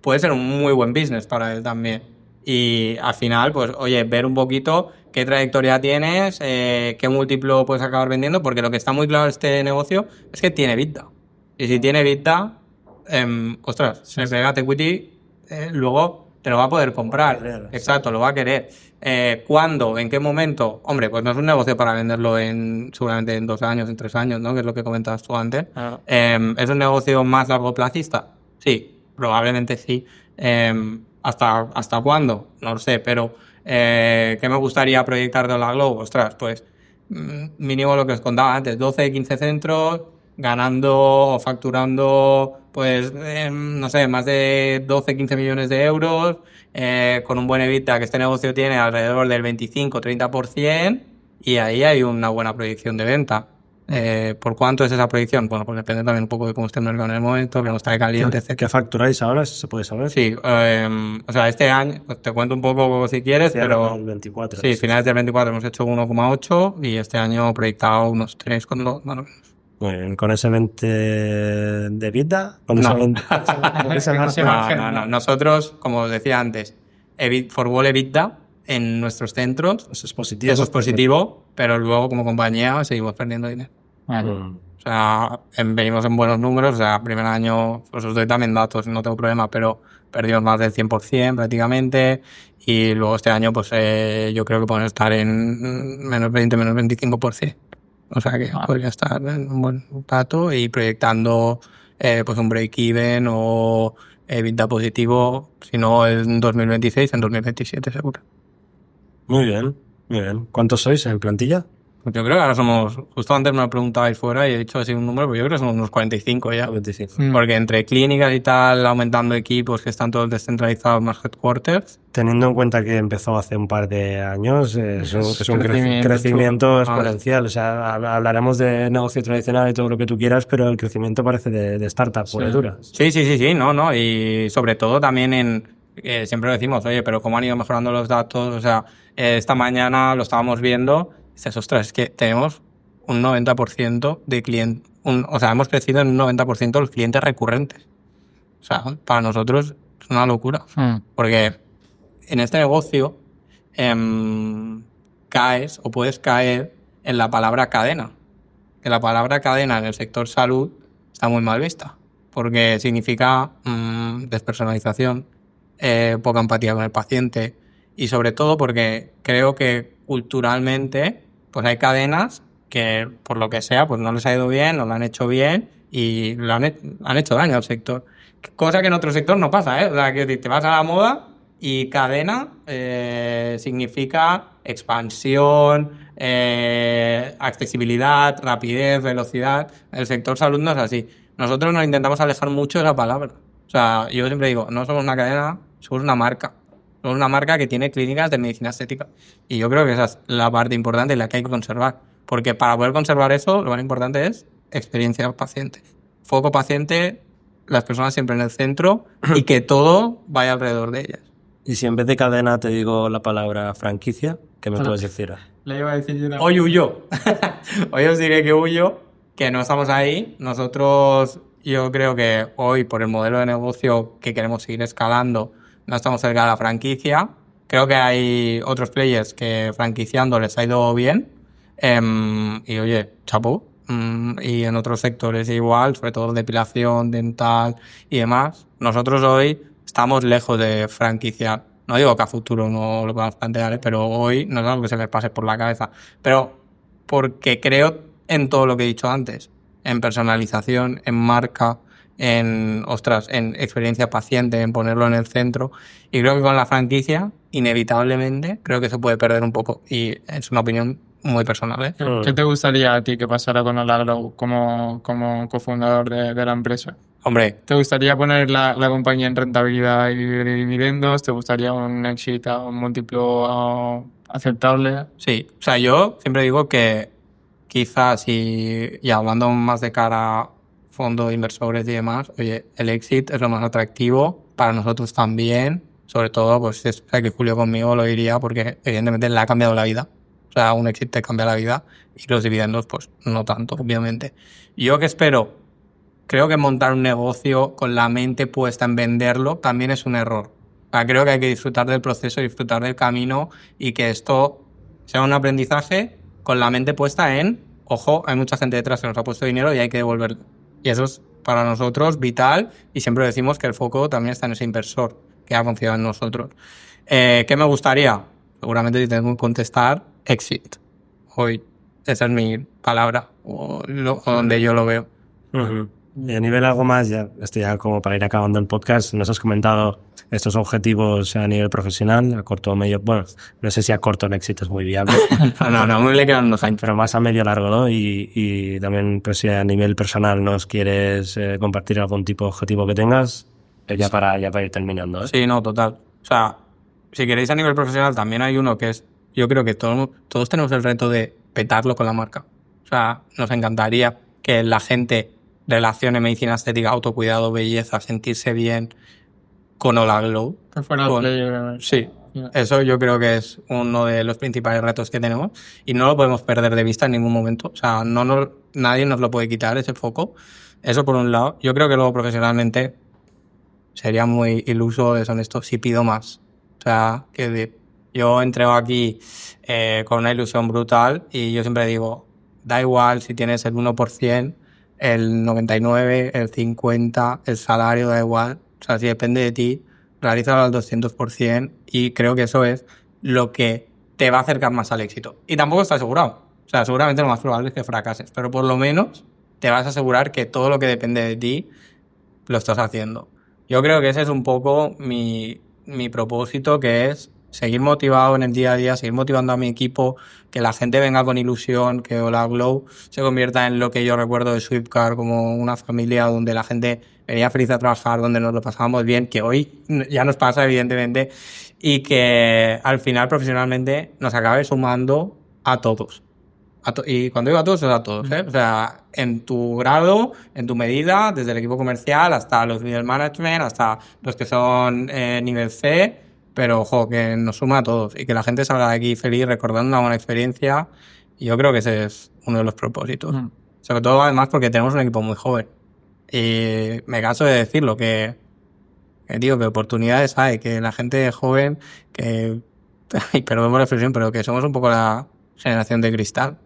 puede ser un muy buen business para él también. Y al final, pues, oye, ver un poquito qué trayectoria tienes, qué múltiplo puedes acabar vendiendo, porque lo que está muy claro en este negocio es que tiene EBITDA. Y si tiene EBITDA, ostras, si le pega equity, luego te lo va a poder comprar. Exacto, lo va a querer. ¿Cuándo? ¿En qué momento? Hombre, pues no es un negocio para venderlo seguramente en 2 años, en 3 años, ¿no? Que es lo que comentabas tú antes. ¿Es un negocio más largoplacista? Sí, probablemente sí. ¿Hasta cuándo? No lo sé, pero ¿qué me gustaría proyectar de la Globe? Ostras, pues mínimo lo que os contaba antes, 12, 15 centros, ganando o facturando, pues, no sé, más de 12, 15 millones de euros, con un buen EBITDA que este negocio tiene alrededor del 25-30%, y ahí hay una buena proyección de venta. ¿Por cuánto es esa proyección? Bueno, pues depende también un poco de cómo esté el mercado en el momento, que no está caliente, etc. ¿Qué facturáis ahora, si se puede saber? Sí, o sea, este año, pues te cuento un poco si quieres, pero... El 24. Sí, finales del 24 hemos hecho 1,8 y este año proyectado unos 3,2, más o menos. Muy bien, ¿con ese 20 de vida? No. Nosotros, como os decía antes, forward EBITDA en nuestros centros, eso es positivo. Eso es positivo, pero luego como compañía seguimos perdiendo dinero. Vale. O sea, venimos en buenos números, o sea, primer año, pues os doy también datos, no tengo problema, pero perdimos más del 100% prácticamente, y luego este año pues yo creo que podemos estar en menos 20, menos 25%. O sea que podría estar en un buen dato y proyectando pues un break-even o EBITDA positivo, si no en 2026, en 2027 seguro. Muy bien, muy bien. ¿Cuántos sois en plantilla? Yo creo que ahora somos, justo antes me lo preguntabais fuera y he dicho así un número, pero yo creo que somos unos 45 ya. 45. Porque entre clínicas y tal, aumentando equipos que están todos descentralizados, más headquarters. Teniendo en cuenta que empezó hace un par de años, es un crecimiento exponencial. O sea, hablaremos de negocio tradicional y todo lo que tú quieras, pero el crecimiento parece de startup pura y dura. Sí, no. Y sobre todo también siempre decimos, oye, pero ¿cómo han ido mejorando los datos? O sea, esta mañana lo estábamos viendo. Dices, ostras, es que tenemos un 90% de clientes, o sea, hemos crecido en un 90% los clientes recurrentes. O sea, para nosotros es una locura. Porque en este negocio caes o puedes caer en la palabra cadena. Que la palabra cadena en el sector salud está muy mal vista. Porque significa despersonalización, poca empatía con el paciente y sobre todo porque creo que culturalmente pues hay cadenas que por lo que sea pues no les ha ido bien, no lo han hecho bien y han hecho daño al sector. Cosa que en otro sector no pasa, ¿eh? O sea, que te vas a la moda y cadena significa expansión, accesibilidad, rapidez, velocidad. El sector salud no es así. Nosotros nos intentamos alejar mucho de la palabra. O sea, yo siempre digo, no somos una cadena, somos una marca. Somos una marca que tiene clínicas de medicina estética. Y yo creo que esa es la parte importante y la que hay que conservar. Porque para poder conservar eso, lo más importante es experiencia paciente. Foco paciente, las personas siempre en el centro y que todo vaya alrededor de ellas. Y si en vez de cadena te digo la palabra franquicia, ¿qué me puedes decir? Le iba a decir yo. Hoy huyo. Hoy os diré que huyo, que no estamos ahí. Nosotros, yo creo que hoy, por el modelo de negocio que queremos seguir escalando, no estamos cerca de la franquicia. Creo que hay otros players que franquiciando les ha ido bien. Y oye, chapó. Y en otros sectores igual, sobre todo depilación, dental y demás. Nosotros hoy estamos lejos de franquiciar. No digo que a futuro no lo podamos plantear, pero hoy no es algo que se me pase por la cabeza. Pero porque creo en todo lo que he dicho antes. En personalización, en marca, en experiencia paciente, en ponerlo en el centro. Y creo que con la franquicia, inevitablemente, creo que se puede perder un poco. Y es una opinión muy personal, ¿eh? ¿Qué te gustaría a ti que pasara con Alagro como cofundador de la empresa? Hombre, ¿te gustaría poner la compañía en rentabilidad y dividendos? ¿Te gustaría un exit a un múltiplo aceptable? Sí, o sea, yo siempre digo que quizás, y hablando más de cara a fondos, inversores y demás, oye, el exit es lo más atractivo para nosotros también. Sobre todo, pues sé que Julio conmigo lo diría porque evidentemente le ha cambiado la vida. O sea, un exit te cambia la vida y los dividendos, pues no tanto, obviamente. Yo que espero, creo que montar un negocio con la mente puesta en venderlo también es un error. O sea, creo que hay que disfrutar del proceso, disfrutar del camino y que esto sea un aprendizaje con la mente puesta en, ojo, hay mucha gente detrás que nos ha puesto dinero y hay que devolverlo. Y eso es para nosotros vital y siempre decimos que el foco también está en ese inversor que ha confiado en nosotros. ¿Qué me gustaría? Seguramente si tengo que contestar, exit. Hoy, esa es mi palabra, o donde yo lo veo. Y a nivel algo más, esto ya como para ir acabando el podcast, nos has comentado estos objetivos a nivel profesional, a corto o medio, bueno, no sé si a corto en éxito es muy viable. no, me le quedan 2 años. Pero más a medio largo, ¿no? Y también, pues si a nivel personal nos quieres compartir algún tipo de objetivo que tengas, ya para ir terminando, ¿eh? Sí, no, total. O sea, si queréis a nivel profesional, también hay uno que es, yo creo que todos tenemos el reto de petarlo con la marca. O sea, nos encantaría que la gente relacione medicina estética, autocuidado, belleza, sentirse bien con Alagro. Que fuera el player. Sí, eso yo creo que es uno de los principales retos que tenemos y no lo podemos perder de vista en ningún momento. O sea, nadie nos lo puede quitar ese foco. Eso por un lado. Yo creo que luego profesionalmente sería muy iluso, deshonesto, si pido más. O sea, que yo entrego aquí con una ilusión brutal y yo siempre digo, da igual si tienes el 1%, el 99%, el 50%, el salario, da igual. O sea, si depende de ti, realízalo al 200% y creo que eso es lo que te va a acercar más al éxito. Y tampoco está asegurado. O sea, seguramente lo más probable es que fracases, pero por lo menos te vas a asegurar que todo lo que depende de ti lo estás haciendo. Yo creo que ese es un poco mi propósito, que es seguir motivado en el día a día, seguir motivando a mi equipo, que la gente venga con ilusión, que Hola Glow se convierta en lo que yo recuerdo de Swiftcar, como una familia donde la gente venía feliz a trabajar, donde nos lo pasábamos bien, que hoy ya nos pasa evidentemente, y que al final profesionalmente nos acabe sumando a todos. Y cuando digo a todos, es a todos, ¿eh? O sea, en tu grado, en tu medida, desde el equipo comercial hasta los middle management, hasta los que son nivel C, pero ojo, que nos suma a todos y que la gente salga de aquí feliz recordando una buena experiencia. Y yo creo que ese es uno de los propósitos. Sobre todo, además, porque tenemos un equipo muy joven. Y me canso de decirlo, que digo, que oportunidades hay, que la gente joven, que, y perdón por la expresión, pero que somos un poco la generación de cristal,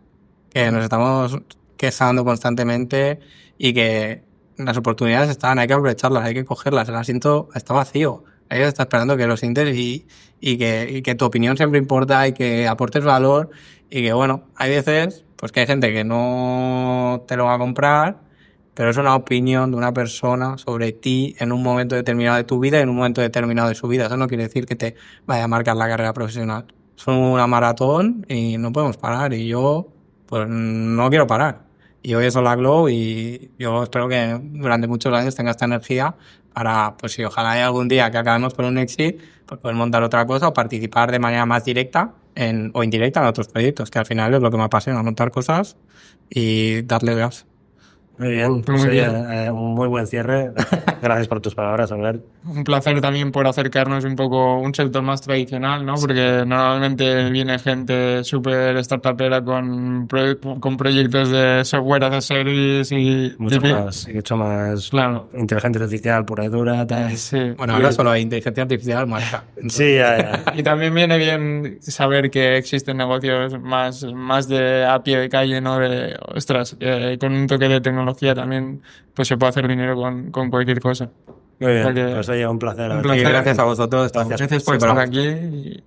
que nos estamos quejando constantemente y que las oportunidades están, hay que aprovecharlas, hay que cogerlas. El asiento está vacío, alguien está esperando que lo sientes y que tu opinión siempre importa y que aportes valor y que, bueno, hay veces pues que hay gente que no te lo va a comprar, pero es una opinión de una persona sobre ti en un momento determinado de tu vida y en un momento determinado de su vida. Eso no quiere decir que te vaya a marcar la carrera profesional. Es una maratón y no podemos parar y yo pues no quiero parar. Y hoy es Hola Glow y yo espero que durante muchos años tenga esta energía para, pues si ojalá hay algún día que acabemos por un exit, pues poder montar otra cosa o participar de manera más directa o indirecta en otros proyectos, que al final es lo que me apasiona, montar cosas y darle gas. Muy bien, pues un muy buen cierre. Gracias por tus palabras, Albert. Un placer también por acercarnos un poco a un sector más tradicional, ¿no? Porque normalmente viene gente súper startupera con proyectos de software as a service y mucho más claro. Inteligencia artificial pura y dura. Sí. Bueno, ahora solo hay inteligencia artificial, marca. Sí, ya. Y también viene bien saber que existen negocios más de a pie de calle, ¿no? De, ostras, con un toque de tecnología también pues se puede hacer dinero con cualquier cosa. Muy bien, pues oye, un placer. Y gracias a vosotros. Gracias por estar aquí.